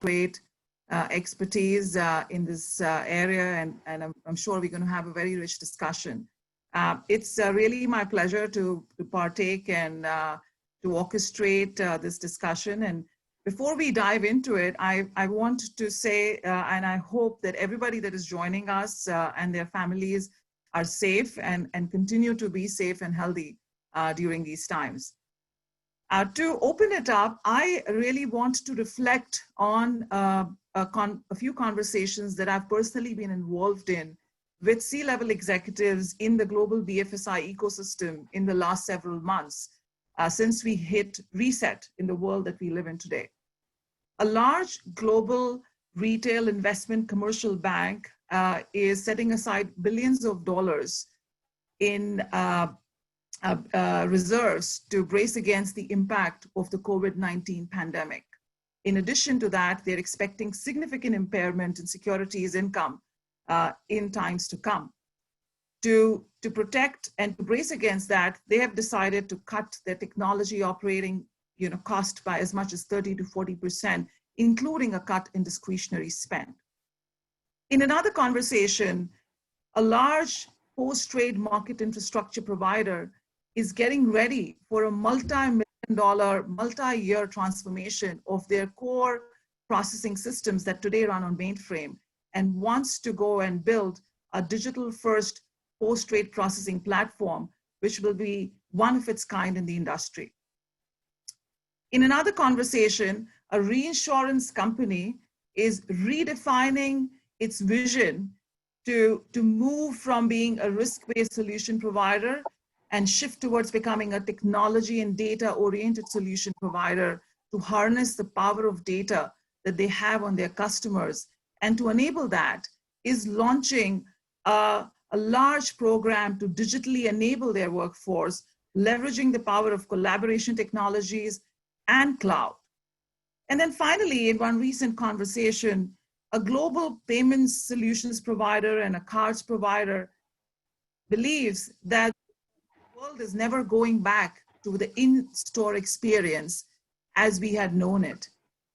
great expertise in this area, and I'm sure we're going to have a very rich discussion. It's really my pleasure to partake and to orchestrate this discussion. And before we dive into it, I want to say, and I hope that everybody that is joining us and their families are safe and continue to be safe and healthy during these times. To open it up, I really want to reflect on a few conversations that I've personally been involved in with C-level executives in the global BFSI ecosystem in the last several months, since we hit reset in the world that we live in today. A large global retail investment commercial bank is setting aside billions of dollars in reserves to brace against the impact of the COVID-19 pandemic. In addition to that, they're expecting significant impairment in securities income in times to come. To protect and to brace against that, they have decided to cut their technology operating cost by as much as 30 to 40%, including a cut in discretionary spend. In another conversation, a large post-trade market infrastructure provider is getting ready for a multi-million-dollar, multi-year transformation of their core processing systems that today run on mainframe, and wants to go and build a digital-first post-trade processing platform, which will be one of its kind in the industry. In another conversation, a reinsurance company is redefining its vision to move from being a risk-based solution provider and shift towards becoming a technology and data-oriented solution provider to harness the power of data that they have on their customers. And to enable that is launching a large program to digitally enable their workforce, leveraging the power of collaboration technologies and cloud. And then finally, in one recent conversation, a global payments solutions provider and a cards provider believes that the world is never going back to the in-store experience as we had known it,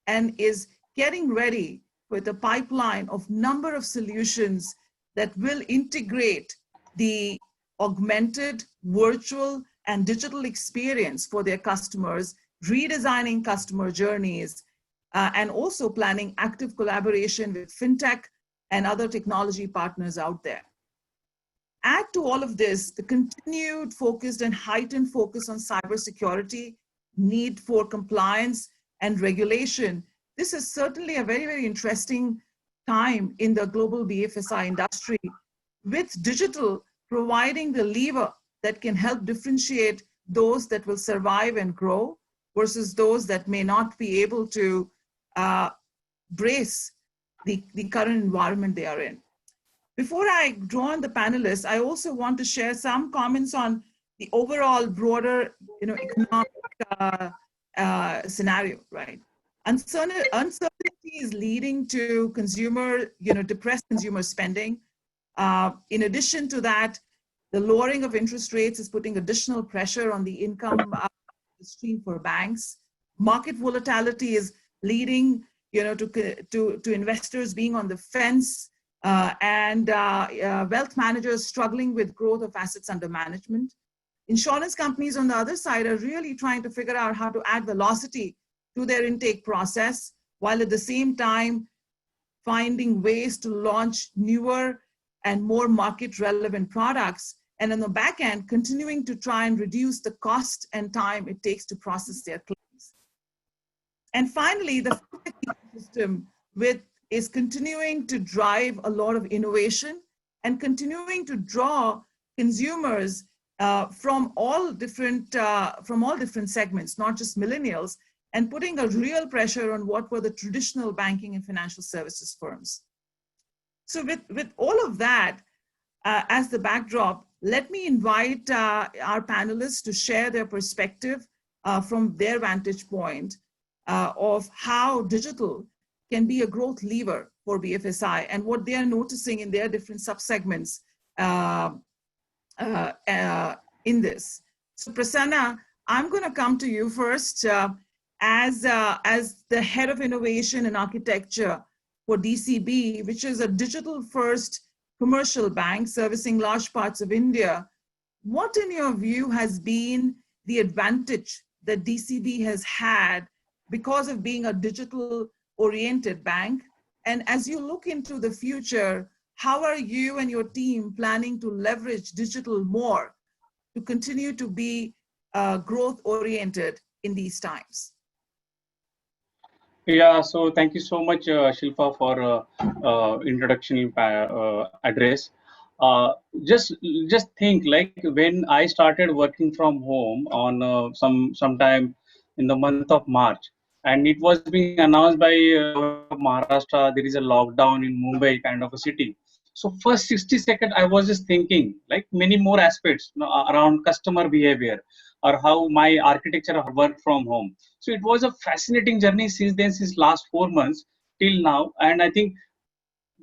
and is getting ready with a pipeline of number of solutions that will integrate the augmented, virtual, and digital experience for their customers, redesigning customer journeys, and also planning active collaboration with fintech and other technology partners out there. Add to all of this the continued focused and heightened focus on cybersecurity, need for compliance and regulation. This is certainly a very, very interesting time in the global BFSI industry, with digital providing the lever that can help differentiate those that will survive and grow versus those that may not be able to brace the current environment they are in. Before I draw on the panelists, I also want to share some comments on the overall broader economic scenario, right? Uncertainty is leading to depressed consumer spending. In addition to that, the lowering of interest rates is putting additional pressure on the income stream for banks. Market volatility is leading to investors being on the fence and wealth managers struggling with growth of assets under management. Insurance companies on the other side are really trying to figure out how to add velocity to their intake process, while at the same time finding ways to launch newer and more market relevant products. And on the back end, continuing to try and reduce the cost and time it takes to process their claims. And finally, the ecosystem is continuing to drive a lot of innovation and continuing to draw consumers from all different segments, not just millennials, and putting a real pressure on what were the traditional banking and financial services firms. So with all of that as the backdrop, let me invite our panelists to share their perspective from their vantage point of how digital can be a growth lever for BFSI and what they are noticing in their different subsegments in this. So Prasanna, I'm going to come to you first. as the head of innovation and architecture for DCB, which is a digital-first commercial bank servicing large parts of India, what in your view has been the advantage that DCB has had because of being a digital-oriented bank? And as you look into the future, how are you and your team planning to leverage digital more to continue to be growth-oriented in these times? Yeah, so thank you so much, Shilpa, for introduction address. Just think, like when I started working from home on sometime in the month of March, and it was being announced by Maharashtra, there is a lockdown in Mumbai, kind of a city. So first 60 seconds, I was just thinking, like many more aspects, around customer behavior or how my architecture worked from home. So it was a fascinating journey since then, since last 4 months till now. And I think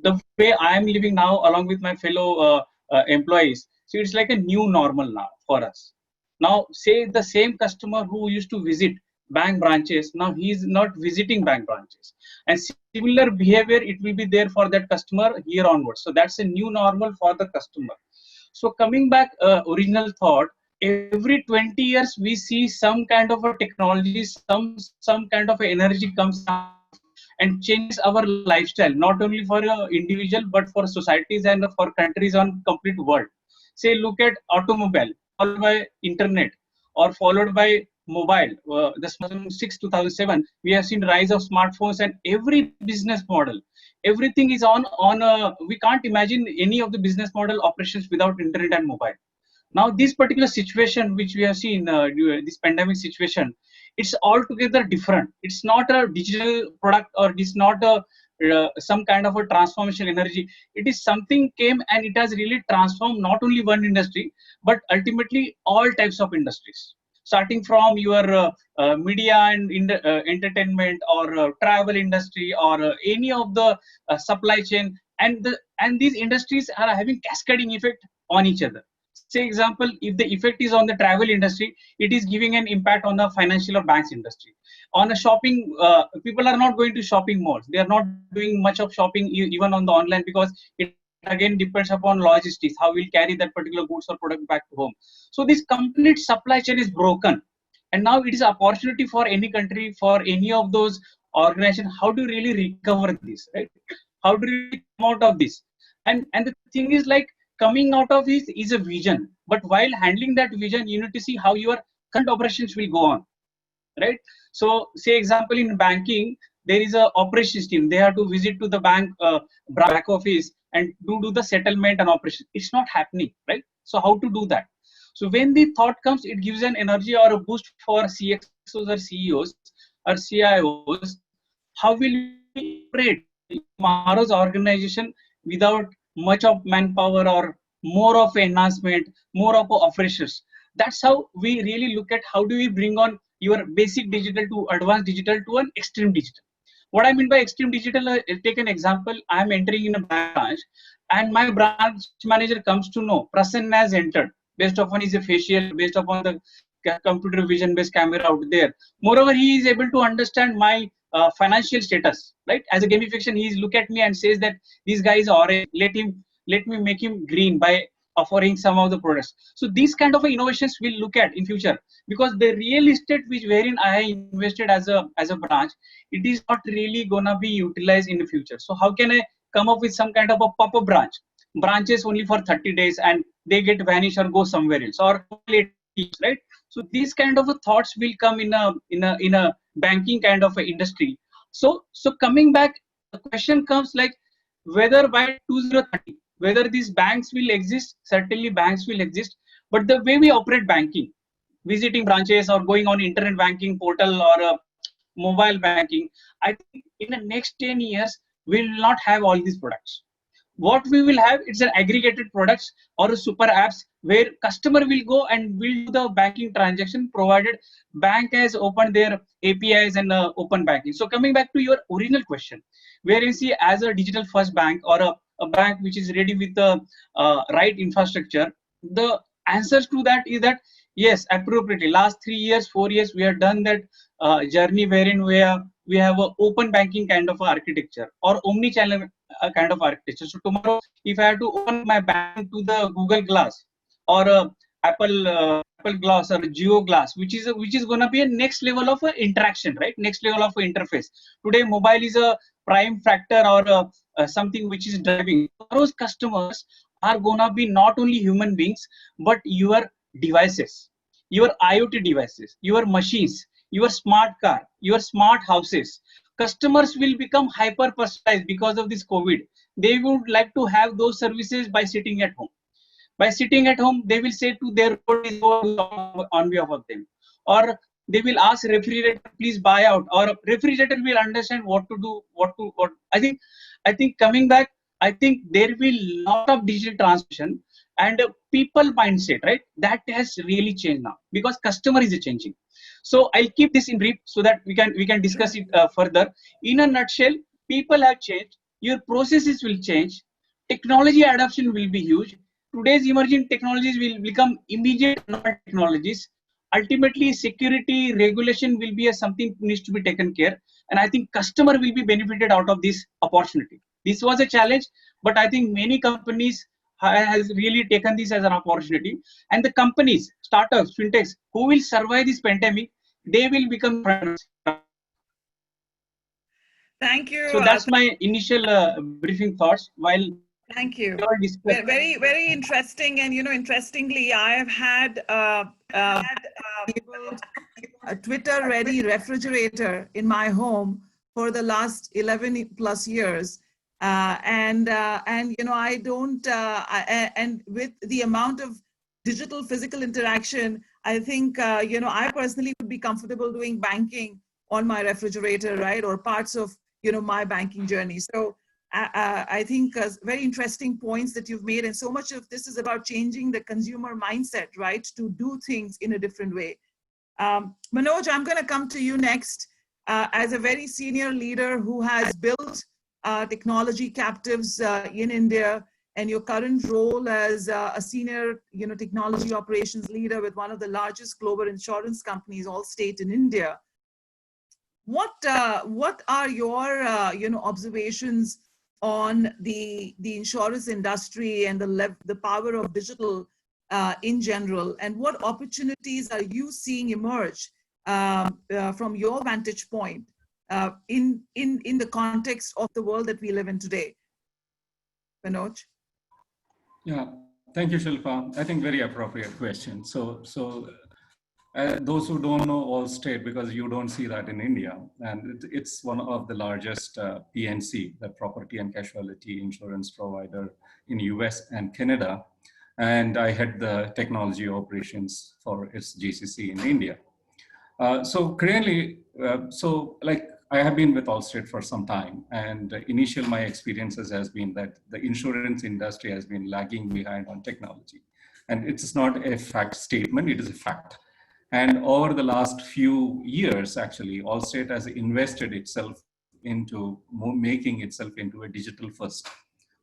the way I am living now along with my fellow employees, so it's like a new normal now for us. Now, say the same customer who used to visit bank branches, now he is not visiting bank branches. And similar behavior, it will be there for that customer here onwards. So that's a new normal for the customer. So coming back, original thought, every 20 years we see some kind of a technology, some kind of energy comes and changes our lifestyle, not only for individual but for societies and for countries on complete world. Say look at automobile followed by internet or followed by mobile. The 2006 2007 we have seen rise of smartphones, and every business model, everything is on we can't imagine any of the business model operations without internet and mobile. Now this particular situation which we have seen, this pandemic situation, it's altogether different. It's not a digital product, or it's not a some kind of a transformation energy. It is something came and it has really transformed not only one industry but ultimately all types of industries, starting from your media and entertainment, or travel industry, or any of the supply chain, and these industries are having cascading effect on each other. Say example, if the effect is on the travel industry, it is giving an impact on the financial or banks industry. On a shopping, people are not going to shopping malls. They are not doing much of shopping even on the online, because it again depends upon logistics, how we'll carry that particular goods or product back to home. So this complete supply chain is broken, and now it is an opportunity for any country, for any of those organizations. How do you really recover this, right? How do you really come out of this? And the thing is, like, coming out of this is a vision, but while handling that vision, you need to see how your current operations will go on, right? So say example, in banking there is a operations team. They have to visit to the bank back office and do the settlement and operation. It's not happening, right? So how to do that? So when the thought comes, it gives an energy or a boost for CXOs or CEOs or CIOs. How will we operate tomorrow's organization without much of manpower or more of enhancement, more of operations? That's how we really look at how do we bring on your basic digital to advanced digital to an extreme digital. What I mean by extreme digital, take an example. I'm entering in a branch and my branch manager comes to know Prasanna has entered based upon his facial, based upon the computer vision based camera out there. Moreover, he is able to understand my financial status, right? As a gamification, he look at me and says that this guy is orange. Let me make him green by offering some of the products. So these kind of innovations we'll look at in future, because the real estate which wherein I invested as a branch, it is not really gonna be utilized in the future. So how can I come up with some kind of a pop-up branches only for 30 days and they get vanished or go somewhere else, or late, right? So these kind of thoughts will come in a banking kind of a industry. So coming back, the question comes like whether by 2030 whether these banks will exist. Certainly banks will exist, but the way we operate banking, visiting branches or going on internet banking portal or mobile banking, I think in the next 10 years we will not have all these products. What we will have, it's an aggregated products or a super apps where customer will go and will do the banking transaction provided bank has opened their APIs and open banking. So coming back to your original question, where you see as a digital first bank or a bank which is ready with the right infrastructure, the answers to that is that yes, appropriately last 3 years 4 years we have done that journey wherein we have a open banking kind of architecture or omni-channel kind of architecture. So tomorrow, if I have to open my bank to the Google Glass or Apple Glass or Geo Glass, which is going to be a next level of interaction, right? Next level of interface. Today, mobile is a prime factor or something which is driving. Tomorrow's customers are going to be not only human beings, but your devices, your IoT devices, your machines, your smart car, your smart houses. Customers will become hyper personalized because of this COVID. They would like to have those services by sitting at home. By sitting at home, they will say to their on behalf of them, or they will ask refrigerator, please buy out, or refrigerator will understand what to do, what. I think coming back, I think there will lot of digital transformation and people mindset, right? That has really changed now because customer is changing. So I'll keep this in brief so that we can discuss it further. In a nutshell, people have changed. Your processes will change. Technology adoption will be huge. Today's emerging technologies will become immediate technologies. Ultimately, security regulation will be something needs to be taken care, and I think customer will be benefited out of this opportunity. This was a challenge, but I think many companies has really taken this as an opportunity, and the companies, startups, fintechs who will survive this pandemic, they will become. Thank you. So that's my initial briefing thoughts. While thank you. Very, very interesting. And, interestingly, I have had a Twitter-ready refrigerator in my home for the last 11 plus years. And I don't, and with the amount of digital physical interaction, I think, I personally would be comfortable doing banking on my refrigerator, right? Or parts of, my banking journey. So I think very interesting points that you've made. And so much of this is about changing the consumer mindset, right? To do things in a different way. Manoj, I'm going to come to you next as a very senior leader who has built technology captives in India, and your current role as a senior, technology operations leader with one of the largest global insurance companies, Allstate in India. What are your observations on the insurance industry and the power of digital in general, and what opportunities are you seeing emerge from your vantage point in the context of the world that we live in today? Manoj? Yeah, thank you, Shilpa. I think very appropriate question. So those who don't know Allstate, because you don't see that in India, and it's one of the largest PNC, the property and casualty insurance provider in US and Canada. And I head the technology operations for its GCC in India. So currently, I have been with Allstate for some time, and my experiences has been that the insurance industry has been lagging behind on technology. And it's not a fact statement, it is a fact. And over the last few years, actually, Allstate has invested itself into making itself into a digital first.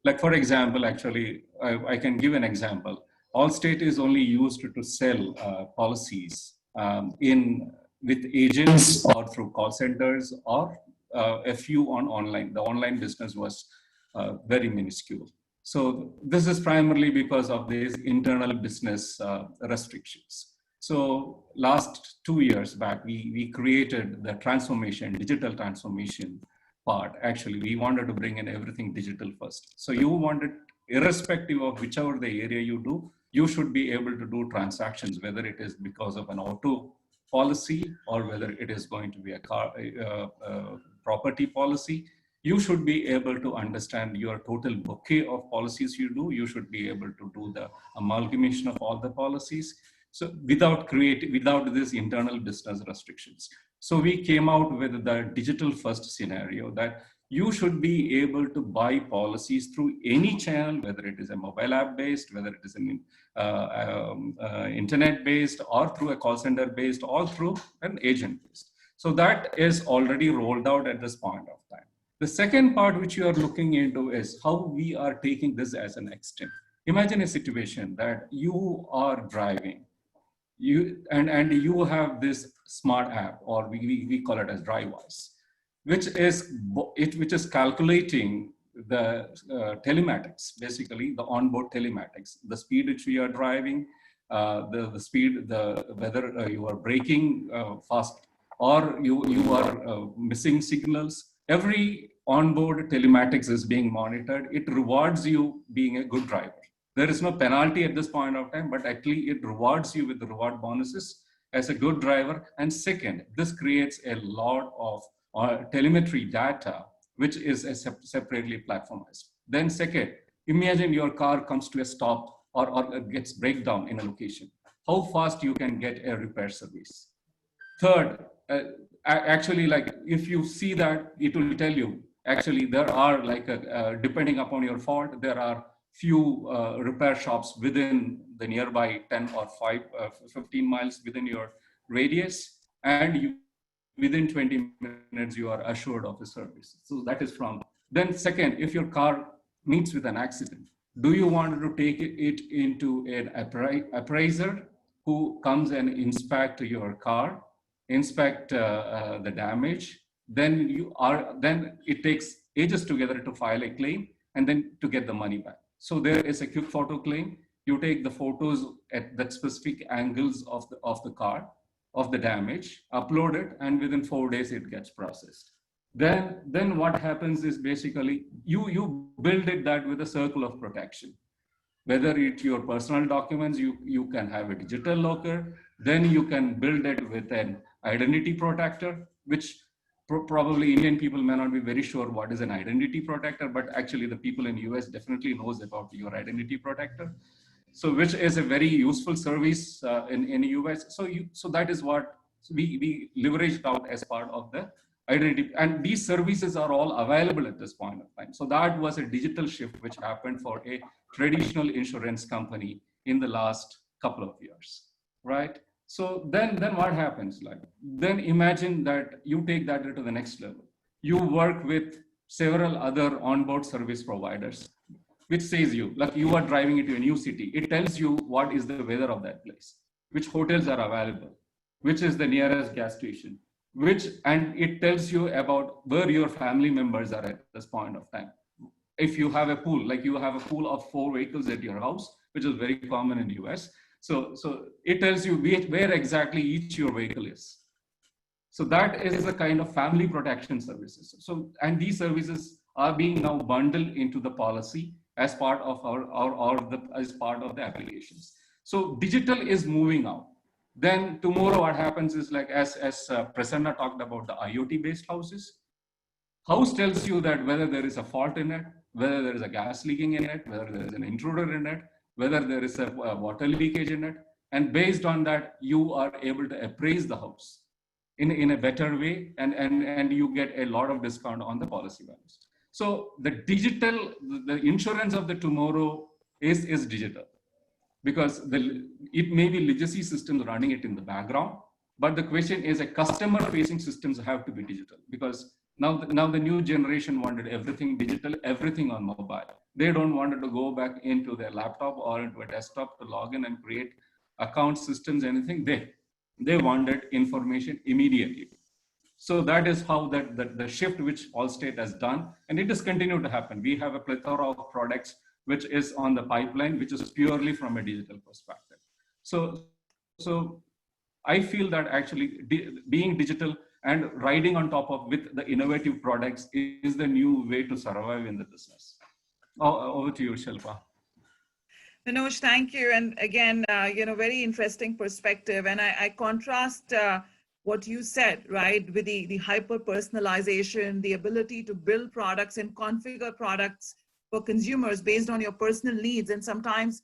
Like, for example, actually, I can give an example. Allstate is only used to sell policies with agents or through call centers or a few on online. The online business was very minuscule. So this is primarily because of these internal business restrictions. So last 2 years back, we created the digital transformation part. Actually, we wanted to bring in everything digital first. So you wanted, irrespective of whichever the area you do, you should be able to do transactions, whether it is because of an auto policy or whether it is going to be a property policy. You should be able to understand your total bouquet of policies you do. You should be able to do the amalgamation of all the policies. So without this internal business restrictions. So we came out with the digital first scenario that you should be able to buy policies through any channel, whether it is a mobile app based, whether it is an internet based, or through a call center based, or through an agent based. So that is already rolled out at this point of time. The second part which you are looking into is how we are taking this as an extent. Imagine a situation that you are driving and you have this smart app, or we call it as DriveWise, which is calculating the telematics, basically the onboard telematics, the speed which we are driving, the speed, whether you are braking fast or you are missing signals. Every onboard telematics is being monitored. It rewards you being a good driver. There is no penalty at this point of time, but actually it rewards you with the reward bonuses as a good driver. And second, this creates a lot of telemetry data, which is separately platformized. Then second, imagine your car comes to a stop or gets breakdown in a location. How fast you can get a repair service. Third, actually, like if you see that, it will tell you, actually there are like, depending upon your fault, there are few repair shops within the nearby 10 or 15 miles within your radius, and within 20 minutes, you are assured of a service. So that is from. Then second, if your car meets with an accident, do you want to take it into an appraiser who comes and inspect your car, inspect the damage? Then it takes ages together to file a claim and then to get the money back. So there is a quick photo claim. You take the photos at that specific angles of the car, of the damage, upload it, and within 4 days it gets processed. Then what happens is basically you build it that with a circle of protection. Whether it's your personal documents, you can have a digital locker. Then you can build it with an identity protector, which probably Indian people may not be very sure what is an identity protector, but actually the people in US definitely knows about your identity protector. So which is a very useful service in US. So that is what we leveraged out as part of the identity. And these services are all available at this point of time. So that was a digital shift which happened for a traditional insurance company in the last couple of years, right? So then what happens? Like, then imagine that you take that to the next level. You work with several other onboard service providers, which says you, like you are driving into a new city. It tells you what is the weather of that place, which hotels are available, which is the nearest gas station, and it tells you about where your family members are at this point of time. If you have a pool, like you have a pool of 4 vehicles at your house, which is very common in the US. So it tells you where exactly each your vehicle is. So that is the kind of family protection services. So, and these services are being now bundled into the policy as part of as part of the applications. So digital is moving out. Then tomorrow what happens is, like as Prasanna talked about the IoT based houses. House tells you that whether there is a fault in it, whether there is a gas leaking in it, whether there is an intruder in it, whether there is a water leakage in it. And based on that, you are able to appraise the house in a better way, and you get a lot of discount on the policy values. So the the insurance of the tomorrow is digital, because it may be legacy systems running it in the background, but the question is a customer facing systems have to be digital, because now the new generation wanted everything digital, everything on mobile. They don't want to go back into their laptop or into a desktop to log in and create account systems, anything. They wanted information immediately. So that is how the shift which Allstate has done, and it has continued to happen. We have a plethora of products which is on the pipeline, which is purely from a digital perspective. So I feel that actually being digital and riding on top of with the innovative products is the new way to survive in the business. Over to you, Shilpa. Manoj, thank you. And again, very interesting perspective. And I contrast what you said, right, with the hyper-personalization, the ability to build products and configure products for consumers based on your personal needs. And sometimes,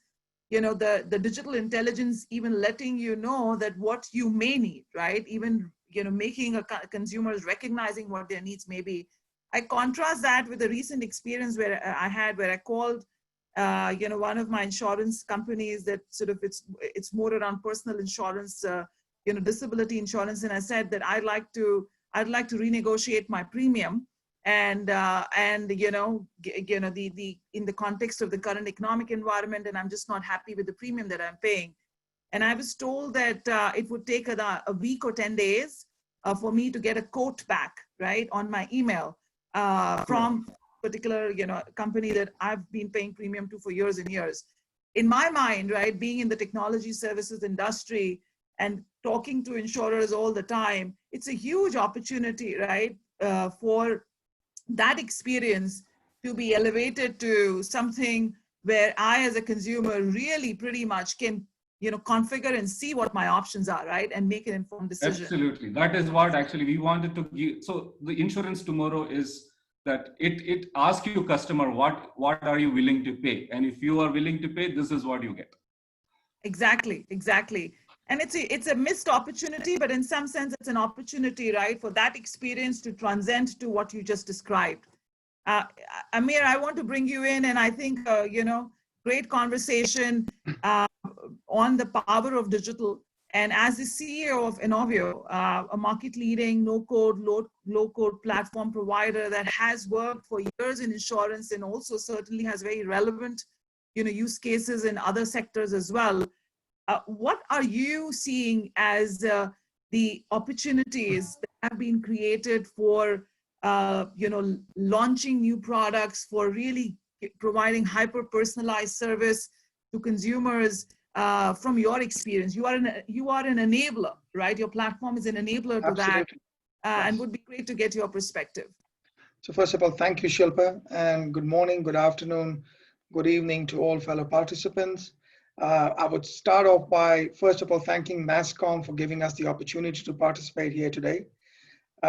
the digital intelligence even letting you know that what you may need, right? Even, making consumers recognizing what their needs may be. I contrast that with a recent experience where I called one of my insurance companies that sort of it's more around personal insurance, disability insurance, and I said that I'd like to renegotiate my premium, and in the context of the current economic environment, and I'm just not happy with the premium that I'm paying. And I was told that it would take a week or 10 days for me to get a quote back, right, on my email from a particular, company that I've been paying premium to for years and years. In my mind, right, being in the technology services industry and talking to insurers all the time, it's a huge opportunity, right, for that experience to be elevated to something where I, as a consumer, really pretty much can, configure and see what my options are, right, and make an informed decision. Absolutely. That is what actually we wanted to give. So the insurance tomorrow is that it asks you customer, what are you willing to pay? And if you are willing to pay, this is what you get. Exactly. And it's a missed opportunity, but in some sense, it's an opportunity, right, for that experience to transcend to what you just described. Amir, I want to bring you in, and I think, great conversation on the power of digital. And as the CEO of Innoveo, a market-leading no-code, low-code platform provider that has worked for years in insurance and also certainly has very relevant, use cases in other sectors as well. What are you seeing as the opportunities that have been created for, launching new products, for really providing hyper-personalized service to consumers? From your experience, you are an enabler, right? Your platform is an enabler to Absolutely. that, and would be great to get your perspective. So first of all, thank you, Shilpa, and good morning, good afternoon, good evening to all fellow participants. I would start off by, first of all, thanking NASSCOM for giving us the opportunity to participate here today.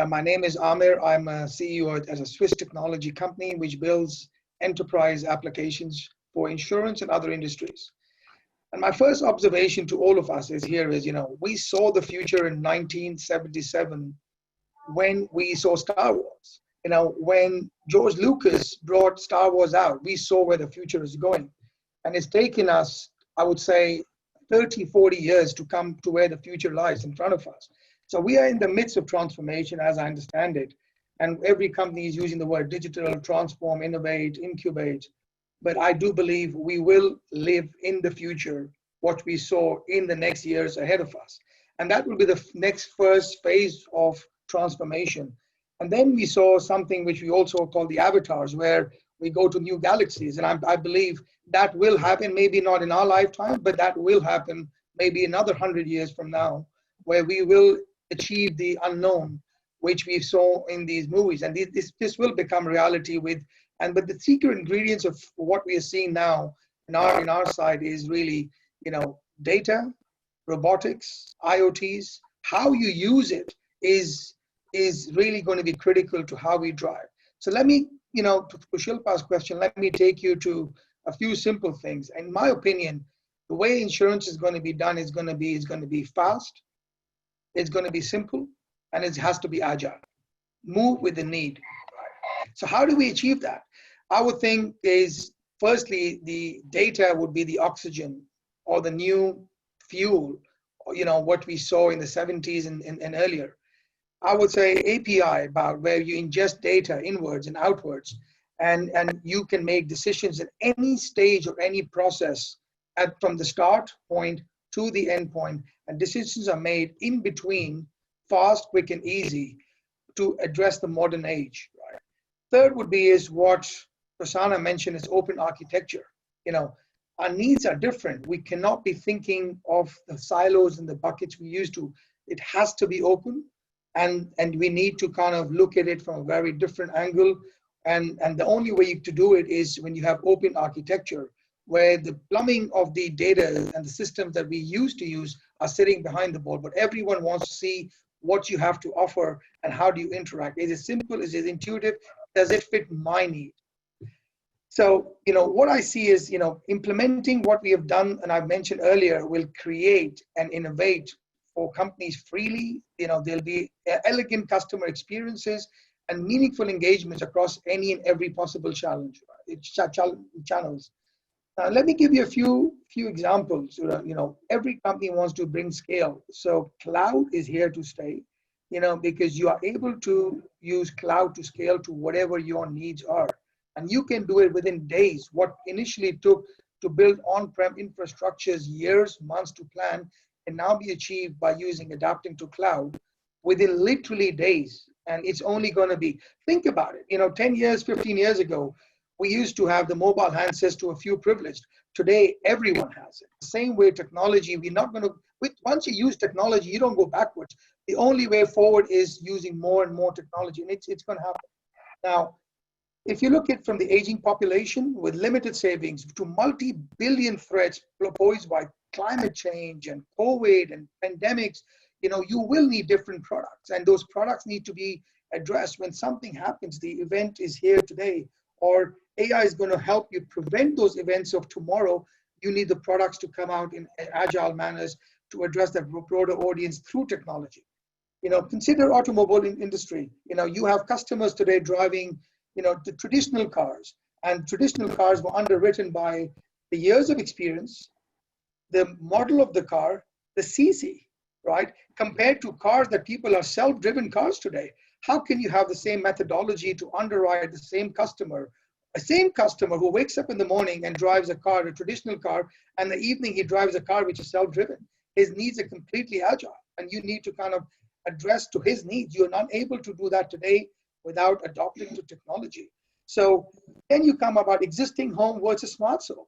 My name is Amir. I'm a CEO at a Swiss technology company which builds enterprise applications for insurance and other industries. And my first observation to all of us is we saw the future in 1977 when we saw Star Wars. When George Lucas brought Star Wars out, we saw where the future is going. And it's taken us, I would say, 30, 40 years to come to where the future lies in front of us. So we are in the midst of transformation, as I understand it. And every company is using the word digital, transform, innovate, incubate. But I do believe we will live in the future what we saw in the next years ahead of us. And that will be the next first phase of transformation. And then we saw something which we also call the avatars, where we go to new galaxies. And I believe that will happen, maybe not in our lifetime, but that will happen maybe another 100 years from now, where we will achieve the unknown, which we saw in these movies. And this will become reality but the secret ingredients of what we are seeing now in our side is really, data, robotics, IoTs. How you use it is really going to be critical to how we drive. So let me, to Shilpa's question, let me take you to a few simple things. In my opinion, the way insurance is going to be done is going to be fast, it's going to be simple, and it has to be agile. Move with the need. So how do we achieve that? I would think is, firstly, the data would be the oxygen or the new fuel, what we saw in the 70s and earlier. I would say API, about where you ingest data inwards and outwards, and you can make decisions at any stage or any process from the start point to the end point, and decisions are made in between, fast, quick, and easy to address the modern age. Right? Third would be is what Prasanna mentioned is open architecture. Our needs are different. We cannot be thinking of the silos and the buckets we used to. It has to be open, and we need to kind of look at it from a very different angle. And the only way to do it is when you have open architecture, where the plumbing of the data and the systems that we used to use are sitting behind the ball, but everyone wants to see what you have to offer and how do you interact. Is it simple? Is it intuitive? Does it fit my need? So, what I see is, implementing what we have done, and I've mentioned earlier, will create and innovate for companies freely. There'll be elegant customer experiences and meaningful engagements across any and every possible channels. Now, let me give you a few examples. Every company wants to bring scale. So cloud is here to stay, because you are able to use cloud to scale to whatever your needs are. And you can do it within days. What initially took to build on-prem infrastructures years, months to plan can now be achieved by adapting to cloud within literally days. And it's only going to be, think about it, 10 years, 15 years ago, we used to have the mobile handsets to a few privileged. Today, everyone has it. The same way technology, we're not going to, once you use technology, you don't go backwards. The only way forward is using more and more technology, and it's going to happen. Now, if you look at from the aging population with limited savings to multi-billion threats posed by climate change and COVID and pandemics, you will need different products, and those products need to be addressed when something happens. The event is here today, or AI is going to help you prevent those events of tomorrow. You need the products to come out in agile manners to address that broader audience through technology. Consider automobile industry. You have customers today driving, the traditional cars, and traditional cars were underwritten by the years of experience, the model of the car, the CC, right? Compared to cars that people are self-driven cars today. How can you have the same methodology to underwrite the same customer who wakes up in the morning and drives a car, a traditional car, and the evening he drives a car which is self-driven? His needs are completely agile, and you need to kind of address to his needs. You're not able to do that today without adopting to technology. So then you come about existing home versus smart home.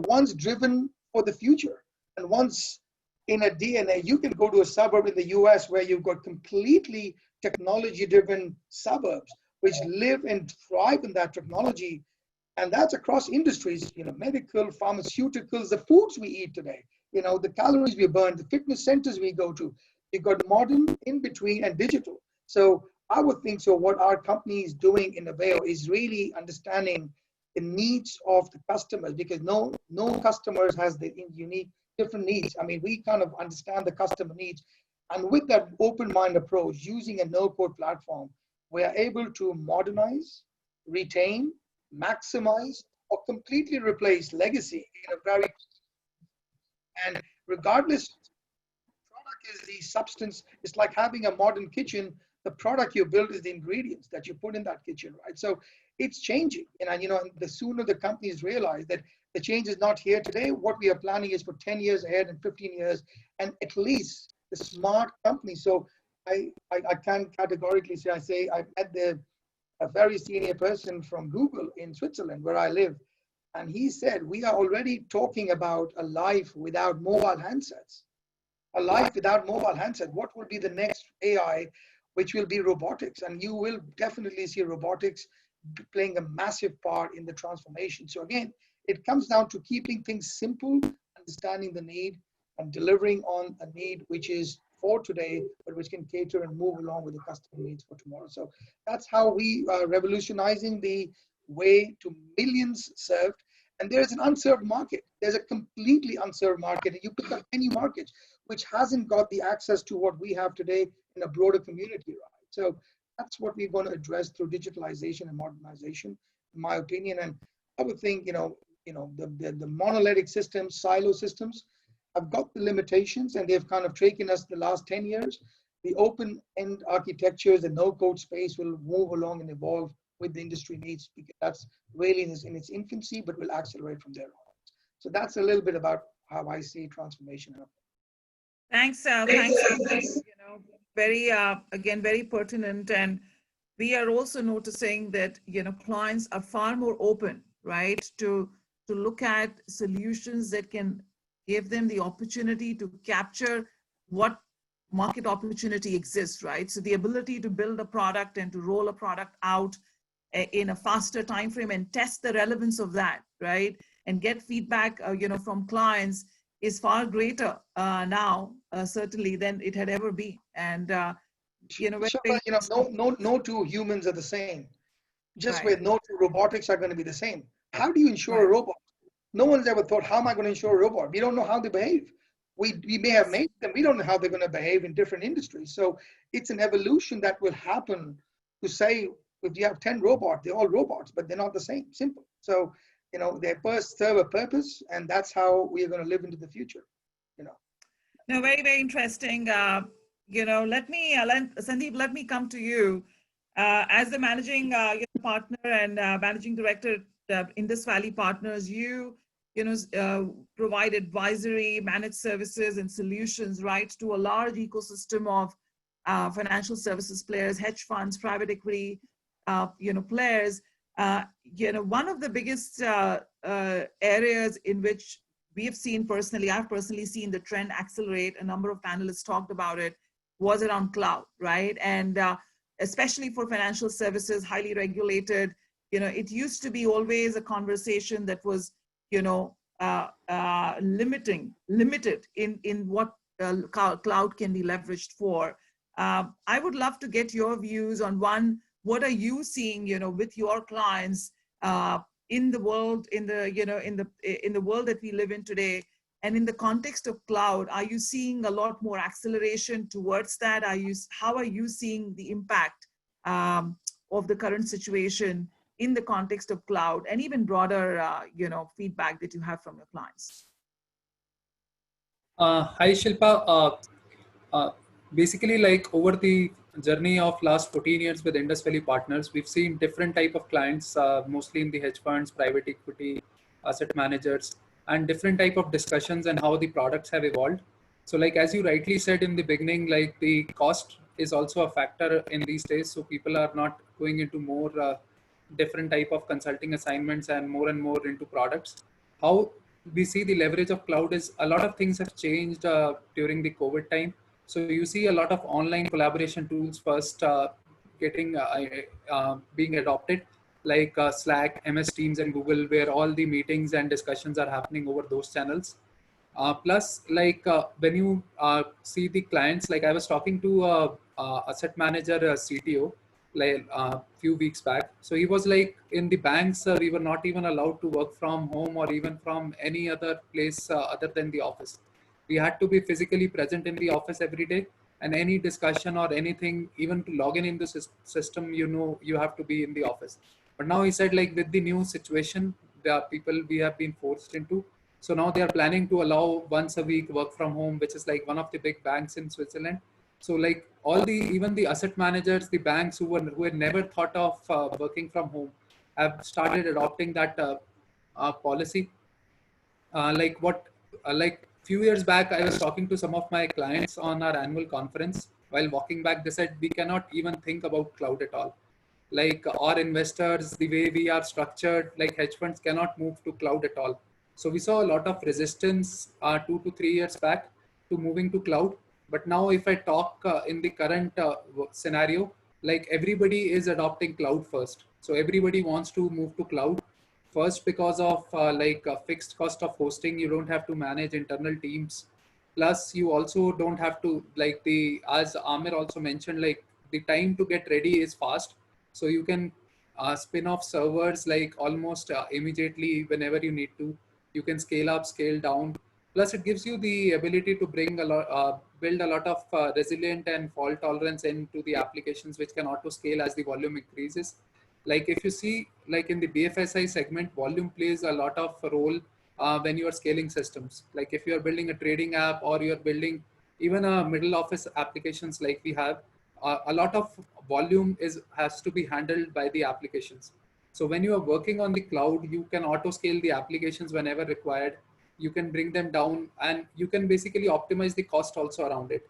One's driven for the future, and one's in a DNA. You can go to a suburb in the US where you've got completely technology-driven suburbs which live and thrive in that technology. And that's across industries, medical, pharmaceuticals, the foods we eat today, the calories we burn, the fitness centers we go to. You've got modern, in between, and digital. So I would think so what our company is doing in Innoveo is really understanding the needs of the customers, because no customers has the unique different needs. I mean, we kind of understand the customer needs. And with that open mind approach, using a no-code platform, we are able to modernize, retain, maximize, or completely replace legacy in a very, and regardless, product is the substance. It's like having a modern kitchen. The product you build is the ingredients that you put in that kitchen, right? So it's changing. And the sooner the companies realize that the change is not here today, what we are planning is for 10 years ahead and 15 years, and at least the smart companies. So I can categorically say I met a very senior person from Google in Switzerland, where I live. And he said, we are already talking about a life without mobile handsets. A life without mobile handsets. What will be the next AI, which will be robotics? And you will definitely see robotics playing a massive part in the transformation. So again, it comes down to keeping things simple, understanding the need, and delivering on a need which is for today, but which can cater and move along with the customer needs for tomorrow. So that's how we are revolutionizing the way to millions served. And there is an unserved market. There's a completely unserved market. And you pick up any market which hasn't got the access to what we have today in a broader community, right? So that's what we're going to address through digitalization and modernization, in my opinion. And I would think, the monolithic systems, silo systems, have got the limitations, and they've kind of taken us the last 10 years. The open-end architectures, the no-code space will move along and evolve with the industry needs, because that's really in its infancy, but will accelerate from there on. So that's a little bit about how I see transformation happening. Thanks. Thanks. Very, again, very pertinent. And we are also noticing that, clients are far more open, right, to look at solutions that can give them the opportunity to capture what market opportunity exists, right? So the ability to build a product and to roll a product out in a faster time frame and test the relevance of that, right? And get feedback, from clients is far greater now, certainly, than it had ever been. And no two humans are the same. Just right. where no two robotics are going to be the same. How do you insure a robot? No one's ever thought, how am I going to insure a robot? We don't know how they behave. We may have made them. We don't know how they're going to behave in different industries. So it's an evolution that will happen to say, if you have 10 robots, they're all robots, but they're not the same. Simple. So, they first serve a purpose, and that's how we are going to live into the future. No, very, very interesting. Sandeep, let me come to you. As the managing partner and managing director at Indus Valley Partners, you provide advisory, managed services and solutions, right, to a large ecosystem of financial services players, hedge funds, private equity, players. One of the biggest areas in which we have seen personally, I've personally seen the trend accelerate, a number of panelists talked about it, was around cloud, right? And especially for financial services, highly regulated, it used to be always a conversation that was, limited in what cloud can be leveraged for. I would love to get your views on one, what are you seeing, with your clients in the world, in the world that we live in today, and in the context of cloud, are you seeing a lot more acceleration towards that? How are you seeing the impact of the current situation in the context of cloud, and even broader, feedback that you have from your clients? Hi, Shilpa. Basically, like over the journey of last 14 years with Indus Valley Partners, we've seen different type of clients, mostly in the hedge funds, private equity, asset managers, and different type of discussions and how the products have evolved. So like, as you rightly said in the beginning, like the cost is also a factor in these days. So people are not going into more different type of consulting assignments and more into products. How we see the leverage of cloud is a lot of things have changed during the COVID time. So you see a lot of online collaboration tools first being adopted, like Slack, MS Teams, and Google, where all the meetings and discussions are happening over those channels. Plus, like when you see the clients, like I was talking to a asset manager, CTO, like a few weeks back. So he was like, in the banks, we were not even allowed to work from home or even from any other place other than the office. We had to be physically present in the office every day, and any discussion or anything, even to log in the system, you have to be in the office. But now he said, like with the new situation, there are people we have been forced into. So now they are planning to allow once a week work from home, which is like one of the big banks in Switzerland. So like even the asset managers, the banks who had never thought of working from home have started adopting that policy. Like few years back, I was talking to some of my clients on our annual conference. While walking back, they said, we cannot even think about cloud at all. Like our investors, the way we are structured, like hedge funds cannot move to cloud at all. So we saw a lot of resistance 2 to 3 years back to moving to cloud. But now if I talk in the current scenario, like everybody is adopting cloud first. So everybody wants to move to cloud first because of like a fixed cost of hosting. You don't have to manage internal teams. Plus you also don't have to, like as Amir also mentioned, like the time to get ready is fast. So you can spin off servers like almost immediately whenever you need to. You can scale up, scale down. Plus it gives you the ability to bring build a lot of resilient and fault tolerance into the applications, which can auto scale as the volume increases. Like if you see, like in the BFSI segment, volume plays a lot of role when you are scaling systems. Like if you are building a trading app, or you're building even a middle office applications like we have, a lot of volume has to be handled by the applications. So when you are working on the cloud, you can auto scale the applications whenever required. You can bring them down, and you can basically optimize the cost also around it.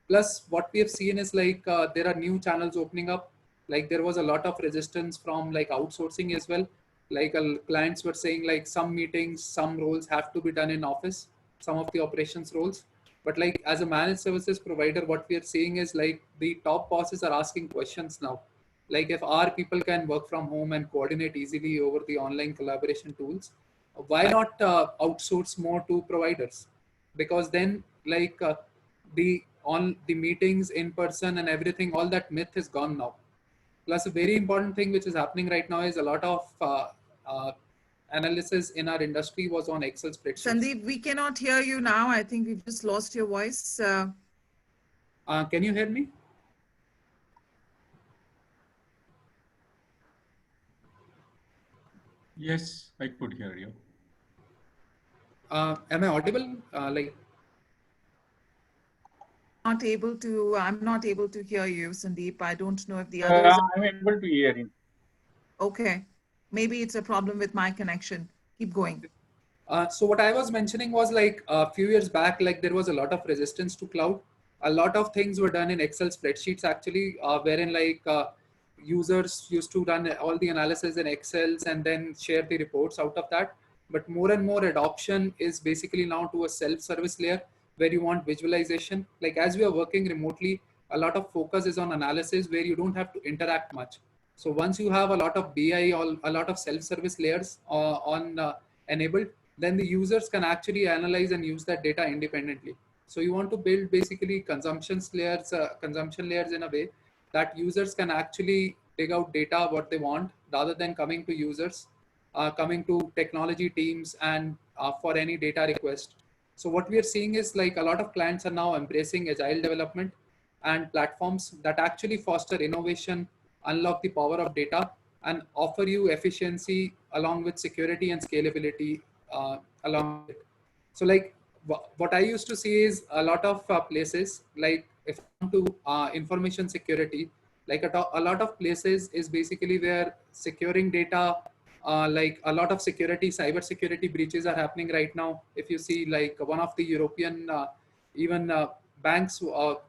Plus what we have seen is like there are new channels opening up. Like there was a lot of resistance from like outsourcing as well. Like clients were saying like some meetings, some roles have to be done in office, some of the operations roles. But like as a managed services provider, what we are seeing is like the top bosses are asking questions now. Like if our people can work from home and coordinate easily over the online collaboration tools, why not outsource more to providers? Because then like the meetings in person and everything, all that myth is gone now. Plus a very important thing which is happening right now is a lot of analysis in our industry was on Excel spreadsheets. Sandeep, we cannot hear you now. I think we've just lost your voice. Can you hear me? Yes, I could hear you. Am I audible? I'm not able to hear you, Sandeep. I don't know if the others. I'm able to hear you. Okay. Maybe it's a problem with my connection. Keep going. So what I was mentioning was like a few years back, like there was a lot of resistance to cloud. A lot of things were done in Excel spreadsheets actually, wherein like users used to run all the analysis in Excels and then share the reports out of that. But more and more adoption is basically now to a self-service layer where you want visualization. Like as we are working remotely, a lot of focus is on analysis where you don't have to interact much. So once you have a lot of BI or a lot of self-service layers enabled, then the users can actually analyze and use that data independently. So you want to build basically consumption layers in a way that users can actually dig out data what they want rather than coming to users, coming to technology teams and for any data request. So what we are seeing is like a lot of clients are now embracing agile development and platforms that actually foster innovation, unlock the power of data, and offer you efficiency along with security and scalability along with it. So like what I used to see is a lot of places, like if I come to information security, like a lot of places is basically where securing data, like a lot of cyber security breaches are happening right now. If you see like one of the European, even banks,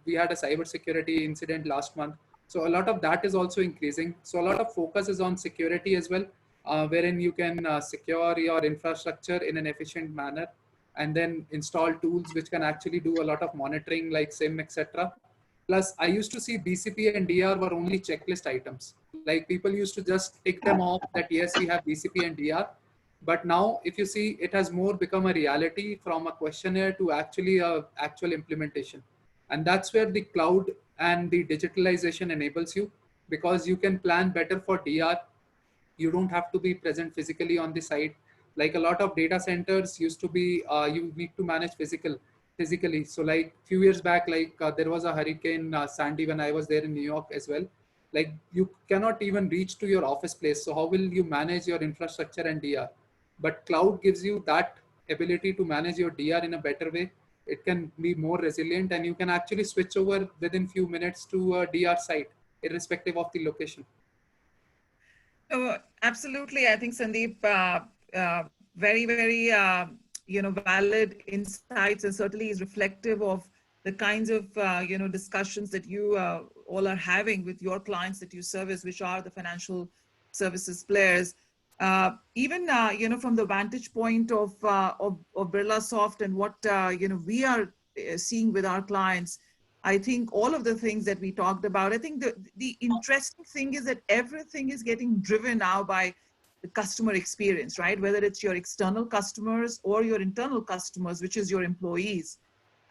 we had a cyber security incident last month. So a lot of that is also increasing. So a lot of focus is on security as well, wherein you can secure your infrastructure in an efficient manner and then install tools which can actually do a lot of monitoring like SIM, etc. Plus, I used to see BCP and DR were only checklist items. Like people used to just tick them off that yes, we have BCP and DR. But now, if you see, it has more become a reality from a questionnaire to actually a actual implementation. And that's where the cloud and the digitalization enables you, because you can plan better for DR. You don't have to be present physically on the site. Like a lot of data centers used to be, you need to manage physically. So like few years back, like there was a hurricane Sandy when I was there in New York as well. Like you cannot even reach to your office place. So how will you manage your infrastructure and DR? But cloud gives you that ability to manage your DR in a better way. It can be more resilient and you can actually switch over within few minutes to a DR site, irrespective of the location. Oh, absolutely. I think Sandeep, very, very, valid insights, and certainly is reflective of the kinds of, discussions that you all are having with your clients that you service, which are the financial services players. Even, from the vantage point of Birlasoft and what, we are seeing with our clients, I think all of the things that we talked about, I think the interesting thing is that everything is getting driven now by the customer experience, right? Whether it's your external customers or your internal customers, which is your employees.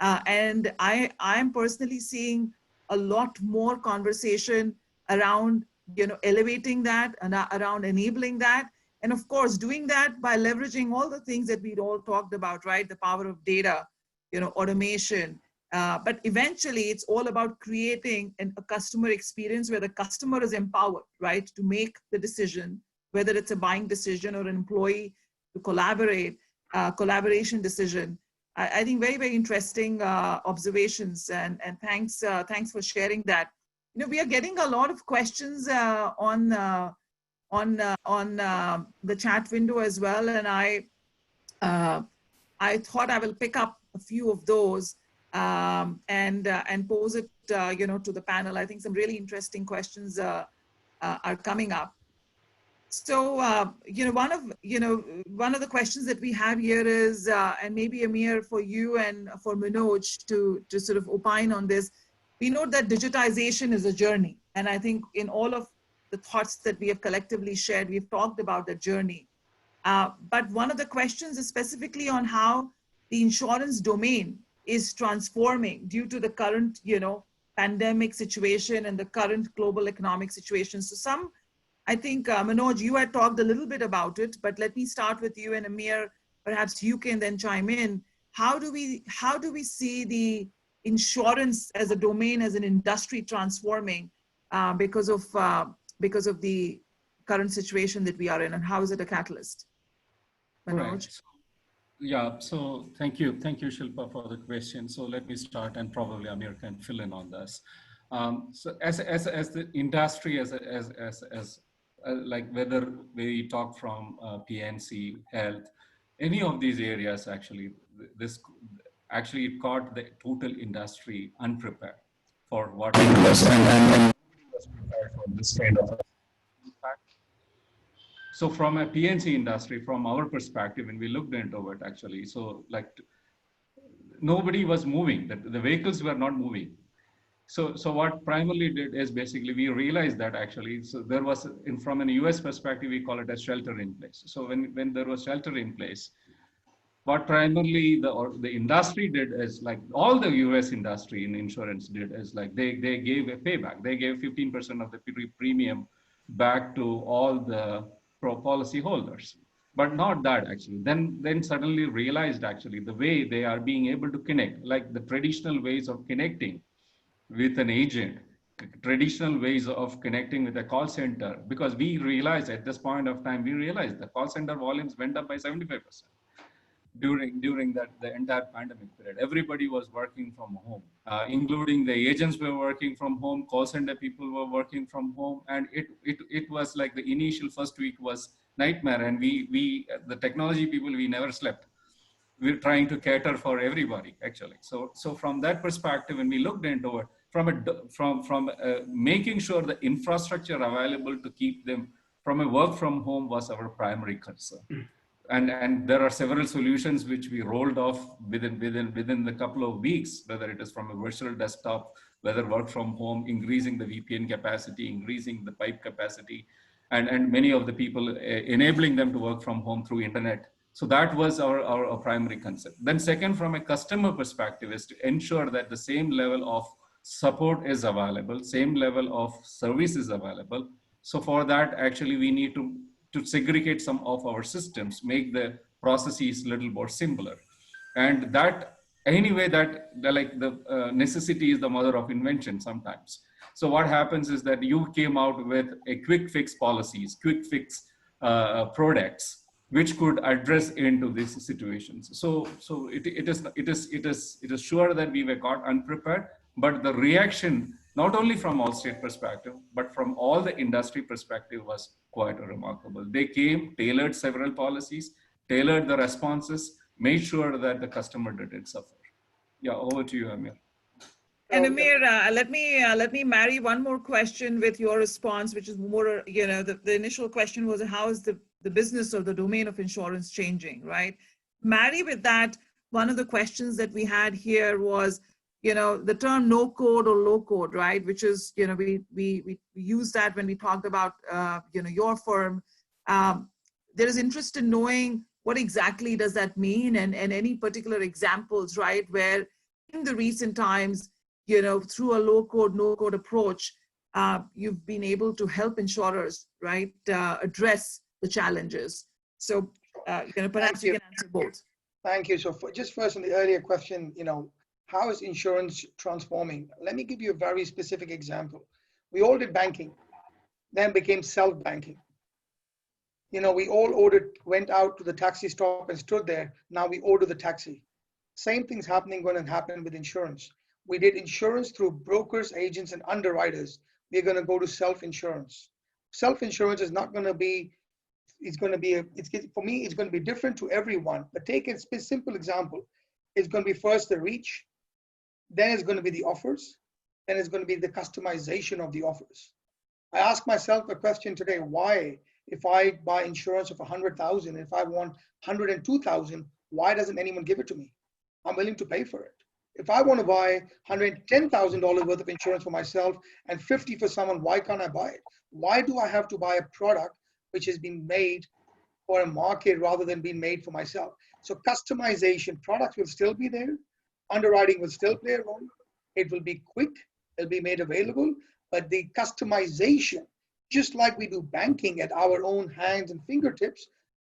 And I'm personally seeing a lot more conversation around, elevating that and around enabling that. And of course, doing that by leveraging all the things that we'd all talked about, right? The power of data, automation. But eventually, it's all about creating a customer experience where the customer is empowered, right, to make the decision, whether it's a buying decision or an employee to collaboration decision. I think very, very interesting observations, and thanks for sharing that. We are getting a lot of questions on the chat window as well, and I thought I will pick up a few of those. And pose it, to the panel. I think some really interesting questions are coming up. So, one of the questions that we have here is, and maybe Amir, for you and for Manoj to sort of opine on this. We know that digitization is a journey, and I think in all of the thoughts that we have collectively shared, we've talked about the journey. But one of the questions is specifically on how the insurance domain is transforming due to the current, pandemic situation and the current global economic situation. So I think, Manoj, you had talked a little bit about it, but let me start with you, and Amir, perhaps you can then chime in. How do we see the insurance as a domain, as an industry transforming because of the current situation that we are in, and how is it a catalyst? Manoj? Right. Yeah, so thank you, Shilpa, for the question. So let me start, and probably Amir can fill in on this. So as the industry, like whether we talk from PNC, health, any of these areas, actually, it caught the total industry unprepared for what it was, and nobody was prepared for this kind of impact. So from a PNC industry, from our perspective, when we looked into it, actually, so like nobody was moving, the vehicles were not moving. So what primarily did is basically we realized that actually, so there was, from an US perspective, we call it a shelter in place. So when there was shelter in place, what primarily the industry did is, like all the US industry in insurance did, is like they gave a payback. They gave 15% of the premium back to all the policy holders. But not that, actually. Then suddenly realized, actually, the way they are being able to connect, like the traditional ways of connecting with an agent, traditional ways of connecting with a call center, because we realized at this point of time, we realized the call center volumes went up by 75% during the entire pandemic period. Everybody was working from home, including the agents were working from home, call center people were working from home, and it was like the initial first week was nightmare, and we the technology people, we never slept. We're trying to cater for everybody, actually. So from that perspective, when we looked into it, from making sure the infrastructure available to keep them from a work from home was our primary concern. And there are several solutions which we rolled off within the couple of weeks, whether it is from a virtual desktop, whether work from home, increasing the VPN capacity, increasing the pipe capacity, and many of the people enabling them to work from home through internet. So that was our primary concept. Then second, from a customer perspective, is to ensure that the same level of support is available, same level of service is available. So for that, actually, we need to segregate some of our systems, make the processes a little more simpler. And that, anyway, the necessity is the mother of invention sometimes. So what happens is that you came out with a quick fix policies, quick fix products, which could address into these situations. So it is sure that we were caught unprepared, but the reaction, not only from Allstate perspective, but from all the industry perspective, was quite remarkable. They came, tailored several policies, tailored the responses, made sure that the customer didn't suffer. Yeah, over to you, Amir. And Amir, let me marry one more question with your response, which is more, the initial question was, how is the business or the domain of insurance changing, right? Marry with that, one of the questions that we had here was, the term no code or low code, right? Which is, we use that when we talked about, your firm. There is interest in knowing what exactly does that mean, and any particular examples, right? Where in the recent times, through a low code, no code approach, you've been able to help insurers, right, address the challenges. So, perhaps you can answer both. Thank you. So just first on the earlier question, how is insurance transforming? Let me give you a very specific example. We all did banking, then became self-banking. We all went out to the taxi stop and stood there. Now we order the taxi. Same thing's going to happen with insurance. We did insurance through brokers, agents, and underwriters. We're going to go to self-insurance. Self-insurance is not going to be, for me, it's going to be different to everyone. But take a simple example. It's going to be first the reach, then it's going to be the offers, then it's going to be the customization of the offers. I ask myself a question today, why, if I buy insurance of 100,000, if I want 102,000, why doesn't anyone give it to me? I'm willing to pay for it. If I want to buy $110,000 worth of insurance for myself and 50 for someone, why can't I buy it? Why do I have to buy a product which has been made for a market rather than being made for myself? So customization, products will still be there. Underwriting will still play a role. It will be quick. It'll be made available. But the customization, just like we do banking at our own hands and fingertips,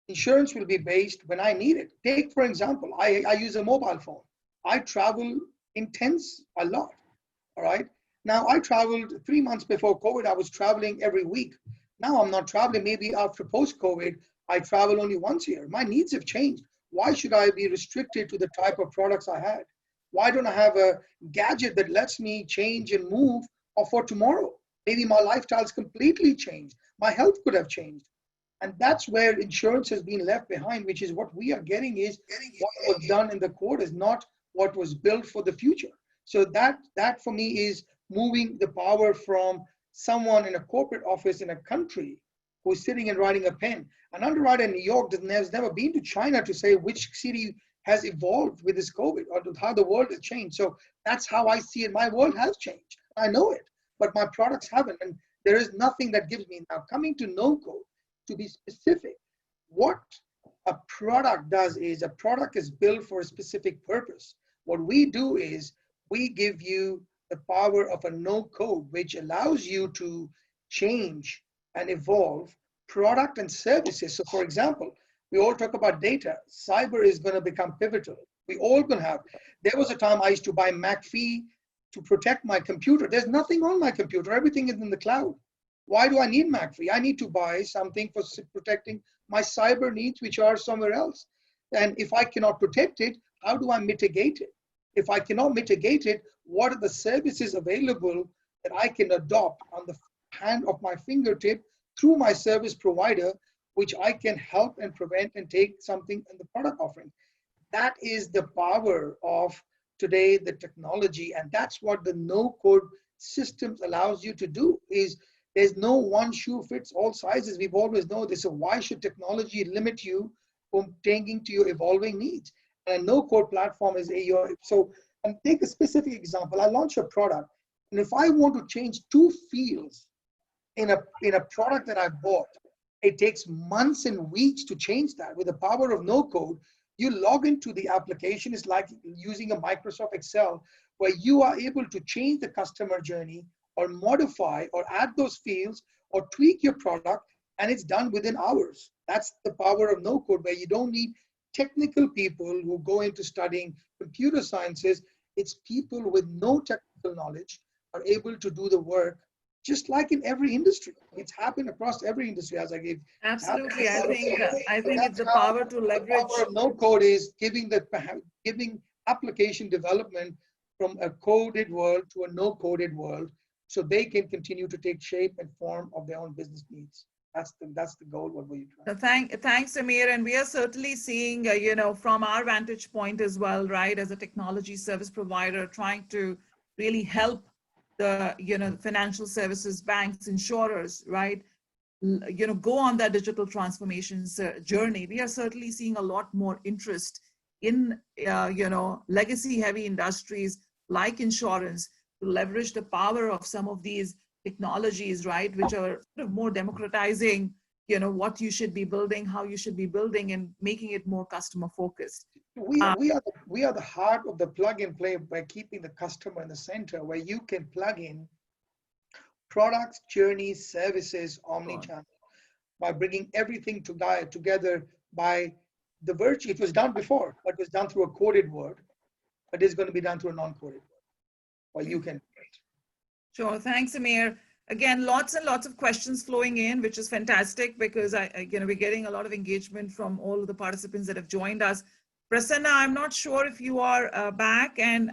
insurance will be based when I need it. Take, for example, I use a mobile phone. I travel intense a lot, all right? Now, I traveled 3 months before COVID. I was traveling every week. Now I'm not traveling. Maybe after post-COVID, I travel only once a year. My needs have changed. Why should I be restricted to the type of products I had? Why don't I have a gadget that lets me change and move for tomorrow? Maybe my lifestyle's completely changed. My health could have changed. And that's where insurance has been left behind, which is what we are getting is what was done in the code is not what was built for the future. So that for me is moving the power from someone in a corporate office in a country who's sitting and writing a pen. An underwriter in New York has never been to China to say which city has evolved with this COVID or how the world has changed. So that's how I see it. My world has changed. I know it, but my products haven't. And there is nothing that gives me now coming to no code. To be specific, what a product does is a product is built for a specific purpose. What we do is we give you the power of a no code, which allows you to change and evolve product and services. So for example, we all talk about data. Cyber is going to become pivotal. We all going to have. There was a time I used to buy McAfee to protect my computer. There's nothing on my computer. Everything is in the cloud. Why do I need McAfee? I need to buy something for protecting my cyber needs, which are somewhere else. And if I cannot protect it, how do I mitigate it? If I cannot mitigate it, what are the services available that I can adopt on the hand of my fingertip through my service provider, which I can help and prevent and take something in the product offering? That is the power of today, the technology. And that's what the no-code systems allows you to do is there's no one shoe fits all sizes. We've always known this. So why should technology limit you from taking to your evolving needs? And a no-code platform is so. And take a specific example. I launch a product, and if I want to change 2 fields in a product that I bought, it takes months and weeks to change that. With the power of no-code, you log into the application. It's like using a Microsoft Excel, where you are able to change the customer journey, or modify or add those fields or tweak your product, and it's done within hours. That's the power of no code, where you don't need technical people who go into studying computer sciences. It's people with no technical knowledge are able to do the work, just like in every industry. It's happened across every industry, as I gave. Absolutely. I think it's the power to leverage. The power of no code is giving application development from a coded world to a no coded world, so they can continue to take shape and form of their own business needs. That's the goal. What were you trying? Thanks, Amir. And we are certainly seeing, from our vantage point as well, right, as a technology service provider, trying to really help the, financial services, banks, insurers, right, go on that digital transformations journey. We are certainly seeing a lot more interest in, legacy heavy industries like insurance, to leverage the power of some of these technologies, right, which are sort of more democratizing, what you should be building, how you should be building, and making it more customer focused. We are the heart of the plug and play by keeping the customer in the center, where you can plug in products, journeys, services, omni-channel, by bringing everything together by the virtue. It was done before, but it was done through a coded word, but it's going to be done through a non-coded word. Well, you can. Sure. Thanks, Amir. Again, lots and lots of questions flowing in, which is fantastic, because we're getting a lot of engagement from all of the participants that have joined us. Prasanna, I'm not sure if you are back and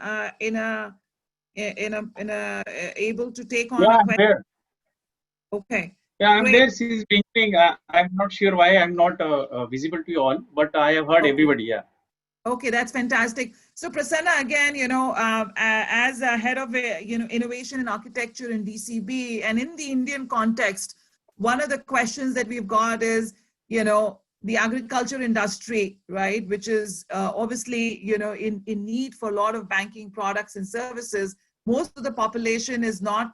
able to take on a question. There. Okay. Yeah, I'm Great. there. She's blinking. I'm not sure why I'm not visible to you all, but I have heard everybody. Yeah. Okay, that's fantastic. So Prasanna, again, as a head of innovation and architecture in DCB, and in the Indian context, one of the questions that we've got is, the agriculture industry, right, which is obviously, in need for a lot of banking products and services. Most of the population is may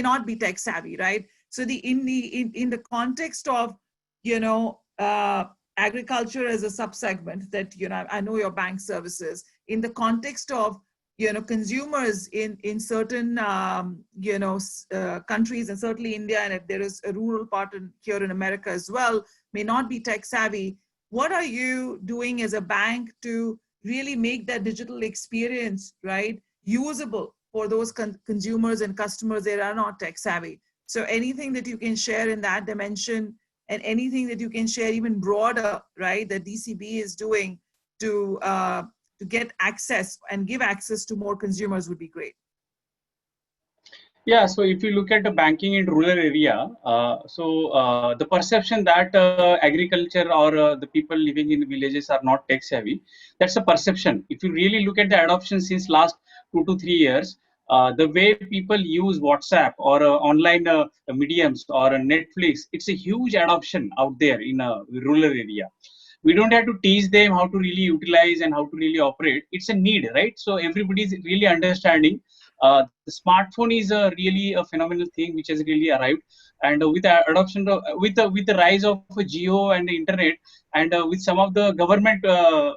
not be tech savvy, right? So in the context of, agriculture as a subsegment that, I know your bank services, in the context of, consumers in certain, countries, and certainly India, and if there is a rural part here in America as well, may not be tech savvy. What are you doing as a bank to really make that digital experience, right, usable for those consumers and customers that are not tech savvy? So anything that you can share in that dimension, and anything that you can share even broader, right, that DCB is doing to get access and give access to more consumers would be great. Yeah, so if you look at the banking in rural area, the perception that agriculture or the people living in villages are not tech savvy, that's a perception. If you really look at the adoption since last 2 to 3 years, the way people use WhatsApp or online mediums or Netflix, it's a huge adoption out there in a rural area. We don't have to teach them how to really utilize and how to really operate. It's a need, right? So everybody is really understanding. The smartphone is a really a phenomenal thing which has really arrived, and with the adoption of, with the rise of Geo and the internet, and with some of the government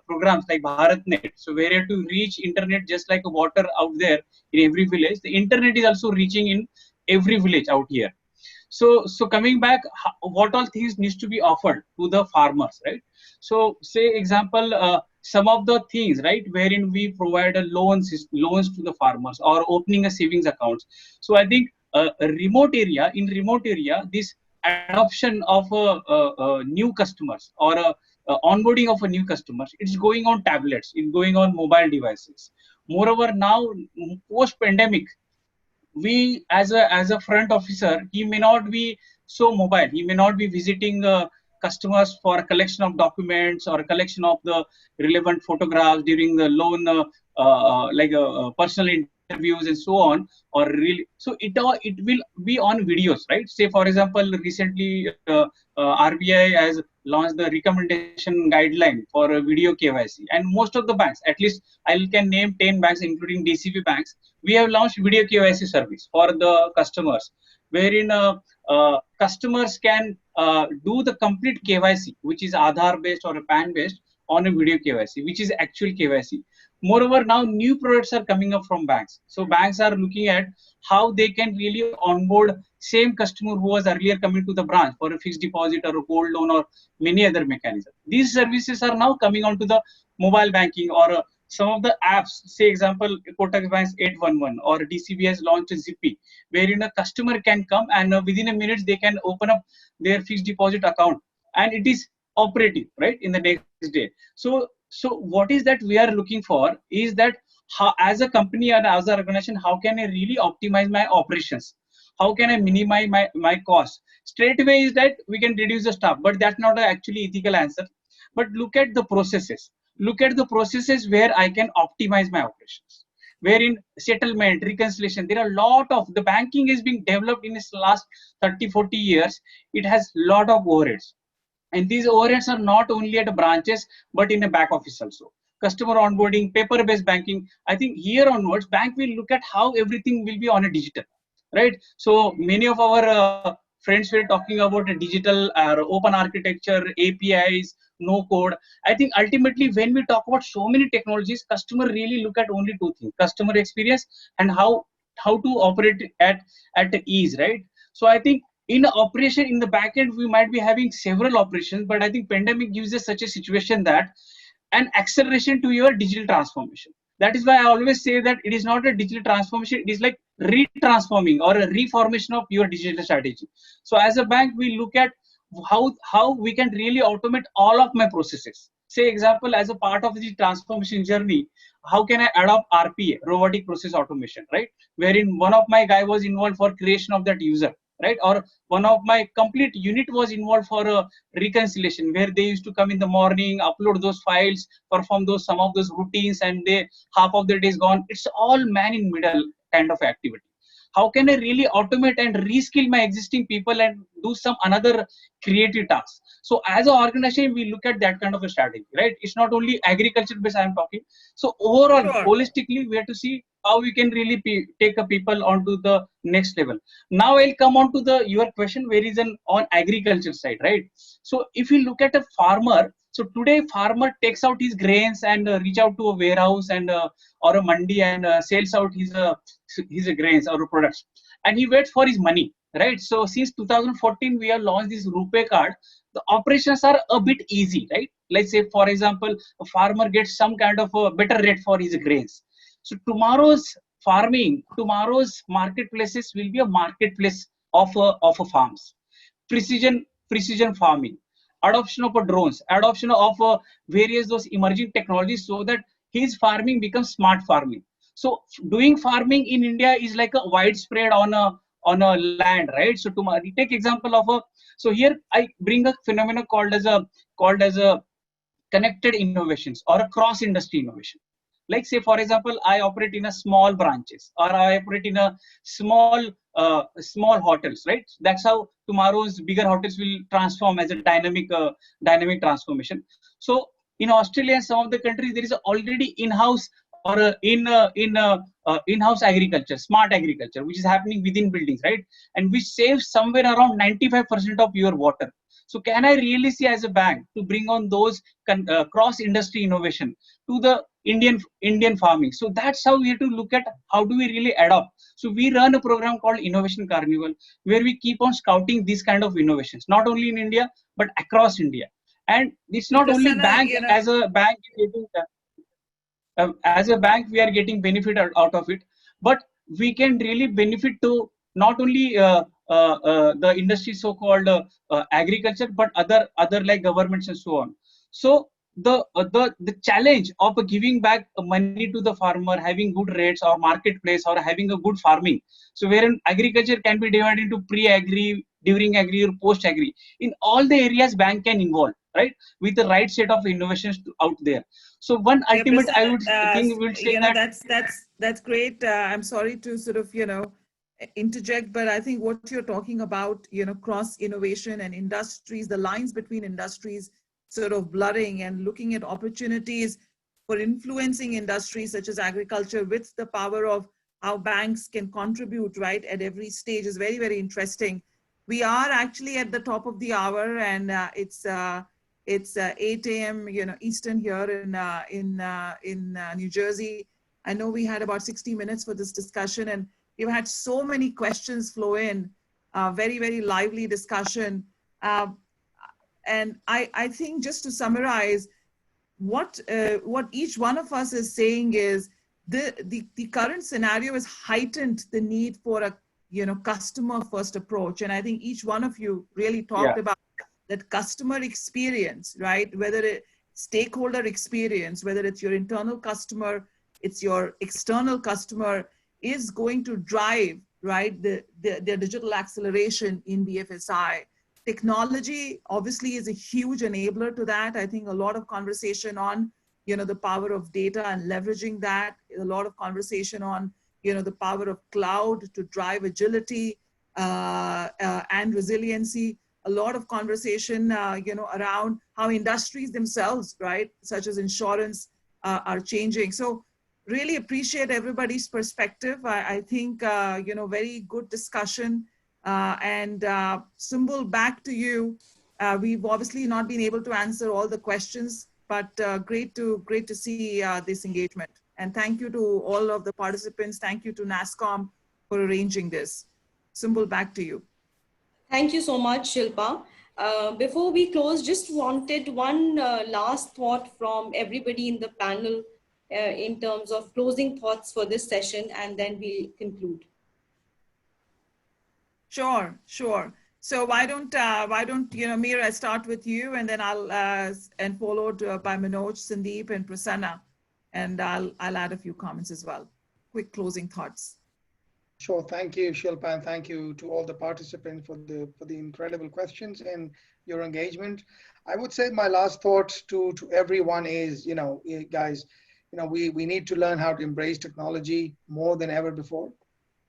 programs like BharatNet, so where you have to reach internet just like water out there in every village. The internet is also reaching in every village out here. So coming back, what all things needs to be offered to the farmers, right? So say example, some of the things, right, wherein we provide a loans to the farmers or opening a savings accounts. So I think a remote area, this adoption of new customers or onboarding of a new customers, it's going on tablets, it's going on mobile devices. Moreover, now post pandemic, we as a front officer, he may not be so mobile, he may not be visiting customers for a collection of documents or a collection of the relevant photographs during the loan personal interviews and so on, or really. So it will be on videos, right? Say for example, recently RBI has launched the recommendation guideline for a video KYC, and most of the banks, at least I can name 10 banks including DCB banks, we have launched video KYC service for the customers, wherein customers can do the complete KYC, which is Aadhaar based or a PAN based, on a video KYC, which is actual KYC. Moreover, now new products are coming up from banks. So banks are looking at how they can really onboard same customer who was earlier coming to the branch for a fixed deposit or a gold loan or many other mechanisms. These services are now coming onto the mobile banking or some of the apps. Say example, Kotak Bank's 811 or DCB has launched a Zippy, wherein a customer can come and within a minute they can open up their fixed deposit account, and it is operative right in the next day. So what is that we are looking for is that how, as a company and as an organization, how can I really optimize my operations? How can I minimize my cost? Straight away is that we can reduce the staff, but that's not an actually ethical answer. But look at the processes. Look at the processes where I can optimize my operations. Wherein settlement, reconciliation, there are a lot of, the banking is being developed in its last 30-40 years. It has a lot of overheads. And these overheads are not only at branches, but in a back office also. Customer onboarding, paper-based banking. I think here onwards, bank will look at how everything will be on a digital, right? So many of our friends were talking about a digital open architecture, APIs, no code. I think ultimately when we talk about so many technologies, customer really look at only two things: customer experience and how to operate at ease, right? So I think in operation in the back end we might be having several operations, but I think pandemic gives us such a situation that an acceleration to your digital transformation. That is why I always say that it is not a digital transformation, it is like retransforming or a reformation of your digital strategy. So as a bank, we look at how we can really automate all of my processes. Say example, as a part of the transformation journey, how can I adopt RPA, robotic process automation, right? Wherein one of my guy was involved for creation of that user, right? Or one of my complete unit was involved for a reconciliation, where they used to come in the morning, upload those files, perform those some of those routines, and they half of the day is gone. It's all man in middle kind of activity. How can I really automate and reskill my existing people and do some another creative tasks? So as an organization, we look at that kind of a strategy, right? It's not only agriculture based I'm talking. So overall, Sure. holistically, we have to see how we can really take a people onto the next level. Now I'll come on to the your question, where is an on agriculture side, right? So if you look at a farmer, so today farmer takes out his grains and reach out to a warehouse and or a mandi and sells out his grains or products, and he waits for his money, right? So since 2014 we have launched this RuPay card. The operations are a bit easy, right? Let's say for example, a farmer gets some kind of a better rate for his grains. So tomorrow's farming, tomorrow's marketplaces will be a marketplace of farms. Precision farming, adoption of drones, adoption of various those emerging technologies, so that his farming becomes smart farming. So doing farming in India is like a widespread on a land, right? So to take example of a, so here I bring a phenomenon called as a connected innovations or a cross industry innovation. Like say for example, I operate in a small branches or I operate in a small hotels, right? That's how tomorrow's bigger hotels will transform as a dynamic transformation. So in Australia and some of the countries, there is already in-house or in-house agriculture, smart agriculture, which is happening within buildings, right? And which saves somewhere around 95% of your water. So can I really see as a bank to bring on those cross-industry innovation to the Indian farming? So that's how we have to look at how do we really adopt. So we run a program called Innovation Carnival, where we keep on scouting these kind of innovations, not only in India but across India. And it's not only Prasanna, bank as a bank getting, as a bank we are getting benefit out of it, but we can really benefit to not only the industry so-called agriculture, but other like governments and so on. So the challenge of giving back money to the farmer, having good rates or marketplace or having a good farming, so wherein agriculture can be divided into pre-agri, during agri or post-agri, in all the areas bank can involve, right, with the right set of innovations out there. So one Yeah, ultimate I would Prasanna, think would say that that's great. I'm sorry to sort of interject, but I think what you're talking about, cross innovation and industries, the lines between industries sort of blurring and looking at opportunities for influencing industries such as agriculture with the power of how banks can contribute, right, at every stage is very, very interesting. We are actually at the top of the hour, and it's 8 a.m. Eastern here in New Jersey. I know we had about 60 minutes for this discussion, and we've had so many questions flow in. Very, very lively discussion. And I think just to summarize, what each one of us is saying is the current scenario has heightened the need for a customer first approach. And I think each one of you really talked about that customer experience, right? Whether it's stakeholder experience, whether it's your internal customer, it's your external customer, is going to drive, right, the digital acceleration in BFSI. Technology obviously is a huge enabler to that. I think a lot of conversation on, the power of data and leveraging that, a lot of conversation on, the power of cloud to drive agility and resiliency. A lot of conversation, around how industries themselves, right, such as insurance, are changing. So really appreciate everybody's perspective. I think, very good discussion. And Sumbul, back to you. We've obviously not been able to answer all the questions, but great to see this engagement. And thank you to all of the participants. Thank you to NASSCOM for arranging this. Sumbul, back to you. Thank you so much, Shilpa. Before we close, just wanted one last thought from everybody in the panel in terms of closing thoughts for this session, and then we'll conclude. Sure. So why don't Amir, I start with you, and then I'll and followed by Manoj, Sandeep, and Prasanna, and I'll add a few comments as well. Quick closing thoughts. Sure. Thank you, Shilpa, and thank you to all the participants for the incredible questions and your engagement. I would say my last thought to everyone is, guys, we need to learn how to embrace technology more than ever before.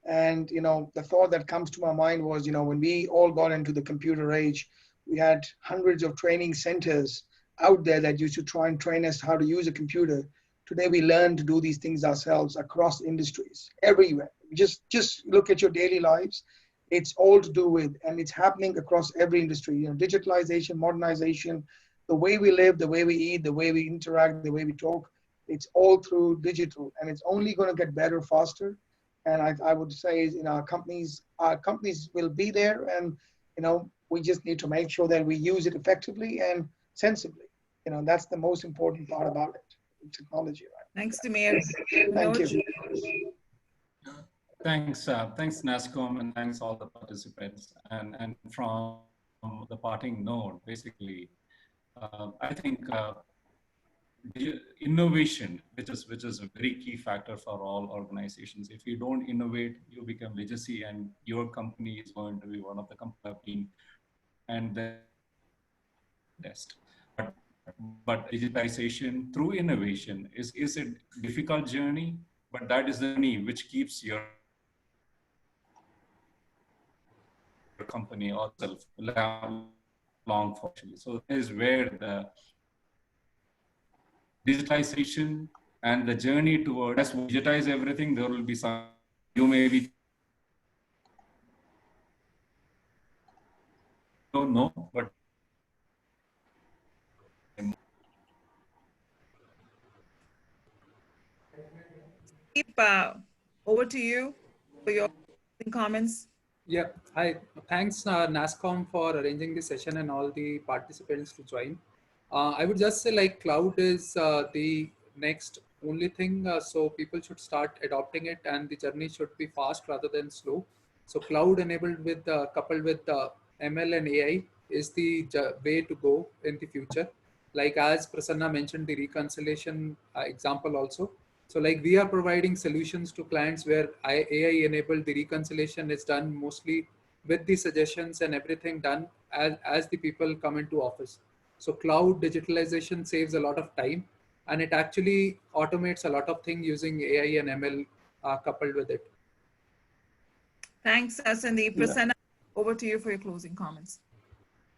And, the thought that comes to my mind was, when we all got into the computer age, we had hundreds of training centers out there that used to try and train us how to use a computer. Today, we learn to do these things ourselves across industries, everywhere. Just look at your daily lives. It's all to do with, and it's happening across every industry, digitalization, modernization, the way we live, the way we eat, the way we interact, the way we talk. It's all through digital, and it's only going to get better, faster. And I would say, our companies will be there, and, we just need to make sure that we use it effectively and sensibly. That's the most important part about it, technology. Right? Thanks, Amir. Thank you. Thanks NASSCOM, and thanks all the participants. And from the parting note, basically, I think innovation, which is a very key factor for all organizations. If you don't innovate, you become legacy, and your company is going to be one of the companies and the test. But digitization through innovation is a difficult journey, but that is the journey which keeps your company or self long for. So that is where the digitization and the journey toward, as we digitize everything, there will be some, you may be, don't know, but over to you for your comments. Yeah, hi. Thanks, NASSCOM, for arranging this session and all the participants to join. I would just say, like, cloud is the next only thing, so people should start adopting it, and the journey should be fast rather than slow. So cloud enabled with coupled with ML and AI is the way to go in the future. Like as Prasanna mentioned, the reconciliation example also. So like we are providing solutions to clients where AI enabled the reconciliation is done mostly with the suggestions and everything done as the people come into office. So cloud digitalization saves a lot of time, and it actually automates a lot of things using AI and ML coupled with it. Thanks, Sandeep. Prasanna, over to you for your closing comments.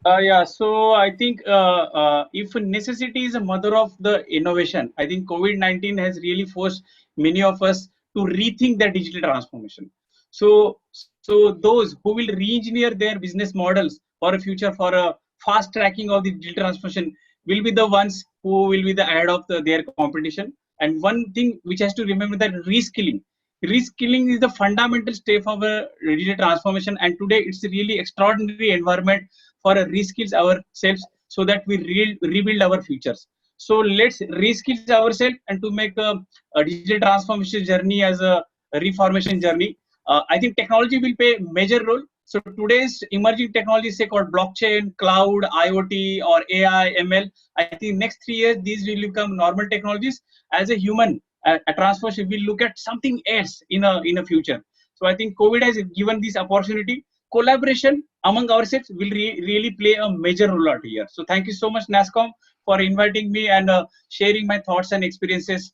Yeah, so I think if necessity is a mother of the innovation, I think COVID-19 has really forced many of us to rethink their digital transformation. So those who will re-engineer their business models for a future, for a fast tracking of the digital transformation, will be the ones who will be the ahead of their competition. And one thing which has to remember, that reskilling. Reskilling is the fundamental step of a digital transformation, and today it's a really extraordinary environment for a reskills ourselves so that we rebuild our futures. So let's reskill ourselves and to make a digital transformation journey as a reformation journey. I think technology will play a major role. So today's emerging technologies, say called blockchain, cloud, IoT, or AI, ML. I think next 3 years these will become normal technologies. As a human, a transformation will look at something else in a future. So I think COVID has given this opportunity. Collaboration among ourselves will really play a major role out here. So thank you so much, NASSCOM, for inviting me and sharing my thoughts and experiences.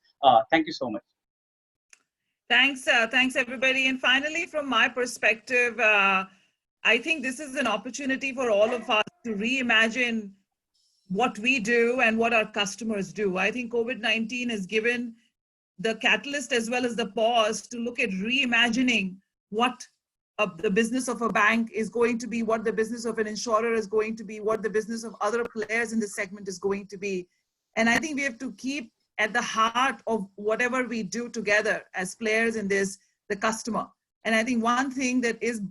Thank you so much. Thanks, everybody. And finally, from my perspective, I think this is an opportunity for all of us to reimagine what we do and what our customers do. I think COVID-19 has given the catalyst as well as the pause to look at reimagining what the business of a bank is going to be, what the business of an insurer is going to be, what the business of other players in this segment is going to be. And I think we have to keep at the heart of whatever we do together as players in this, the customer. And I think one thing that is,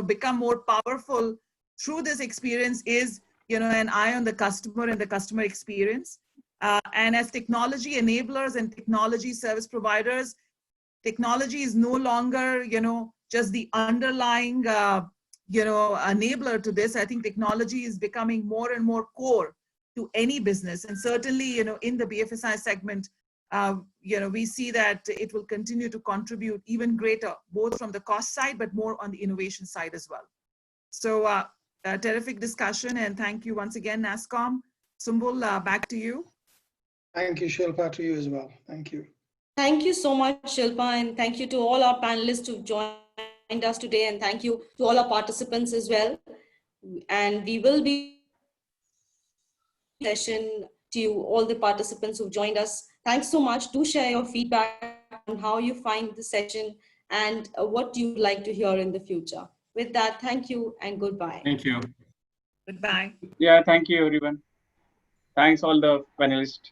become more powerful through this experience is, an eye on the customer and the customer experience. And as technology enablers and technology service providers, technology is no longer, just the underlying, enabler to this. I think technology is becoming more and more core to any business. And certainly, in the BFSI segment, we see that it will continue to contribute even greater, both from the cost side, but more on the innovation side as well. So a terrific discussion. And thank you once again, NASSCOM. Sumbul, back to you. Thank you, Shilpa, to you as well. Thank you. Thank you so much, Shilpa, and thank you to all our panelists who've joined us today, and thank you to all our participants as well. And we will be session to you, all the participants who've joined us. Thanks so much. Do share your feedback on how you find the session and what you'd like to hear in the future. With that, thank you and goodbye. Thank you. Goodbye. Yeah, thank you, everyone. Thanks, all the panelists.